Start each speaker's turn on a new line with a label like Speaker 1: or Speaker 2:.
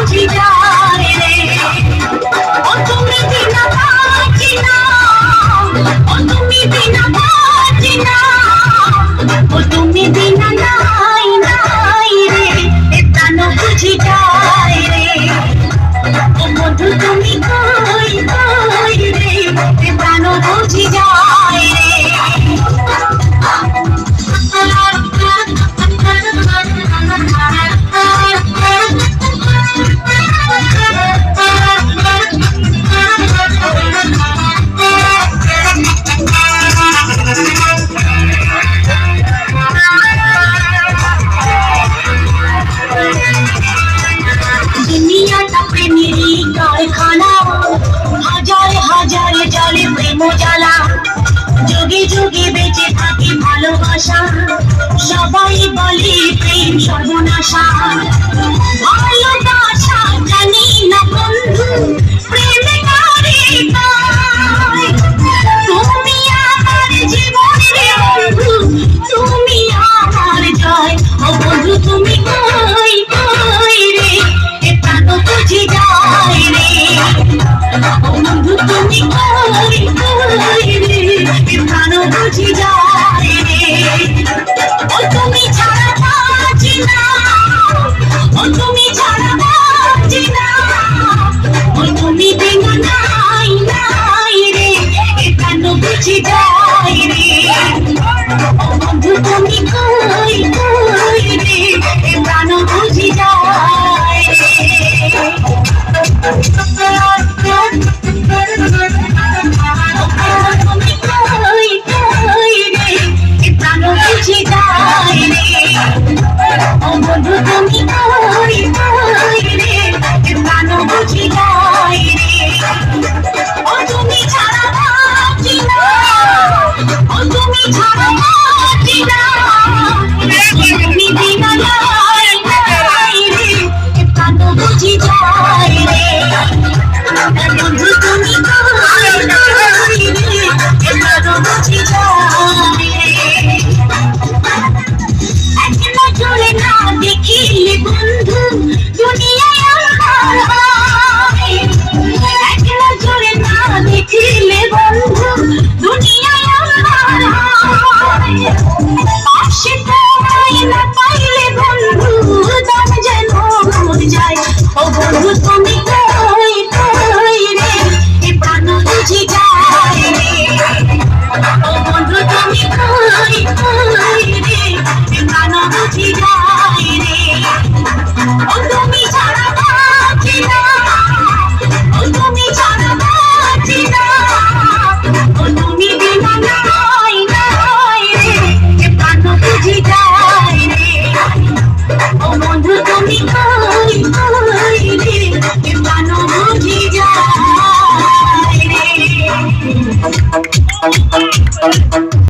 Speaker 1: বুঝি যায় রে। ও তুমি বিনা বাঁচি না, ও তুমি বিনা বাঁচি না, ও তুমি বিনা নাই নাই রে, এ প্রাণ বুঝি যায় রে। ও বন্ধু তুমি কই কই রে, এ প্রাণ বুঝি যায় রে। দুনিয়াটা প্রেমেরই কারখানা, হাজার হাজার জলে প্রেম জ্বালা, যুগে যুগে বেঁচে থাকে ভালোবাসা, সবাই বলে প্রেম সর্বনাশা। ভালোবাসা জানি না বন্ধু, প্রেম কারে কয়, তুমি আমার জীবনের বন্ধু, তুমি আমার জয়। ও বন্ধু তুমি কই কই রে, এ প্রাণ বুঝি যায় রে। ও বন্ধু তুমি কই কই রে, এ প্রাণ বুঝি যায় রে। ও তুমি ছাড়া বাঁচি না, ও তুমি ছাড়া বাঁচি না, ও তুমি বিনা নাই নাই রে, এ প্রাণ বুঝি যায় রে। ও বন্ধু তুমি কই কই রে, এ প্রাণ বুঝি যায় রে। তুমি কই কই রে, এ প্রাণ বুঝি যায় রে। ও বন্ধু তুমি কই কই রে, এ প্রাণ বুঝি যায় রে। ও তুমি ছাড়া বাঁচি না, ও তুমি ছাড়া বাঁচি না, তুমি বিনা নাই নাই রে, এ প্রাণ বুঝি যায় রে। বন্ধু তুমি কই কই রে, এ প্রাণ বুঝি যায় রে। এক নজরে না দেখিলে বন্ধু দুনিয়ায় আমার হয়, এক নজরে না দেখিলে বন্ধু দুনিয়ায় আমার হয়। পাশে তোমায় না পাইলে বন্ধু দাম যেন মর যায়। ও বন্ধু তুমি কই কই রে, এ প্রাণ বুঝি যায় রে। ও বন্ধু তুমি কই কই রে, এ প্রাণ বুঝি যায় রে। ও তুমি ছাড়া বাঁচি না, ও তুমি ছাড়া বাঁচি না, ও তুমি বিনা নাই নাই রে, এ প্রাণ বুঝি যায় রে। ও বন্ধু তুমি কই কই রে, এ প্রাণ বুঝি যায় রে।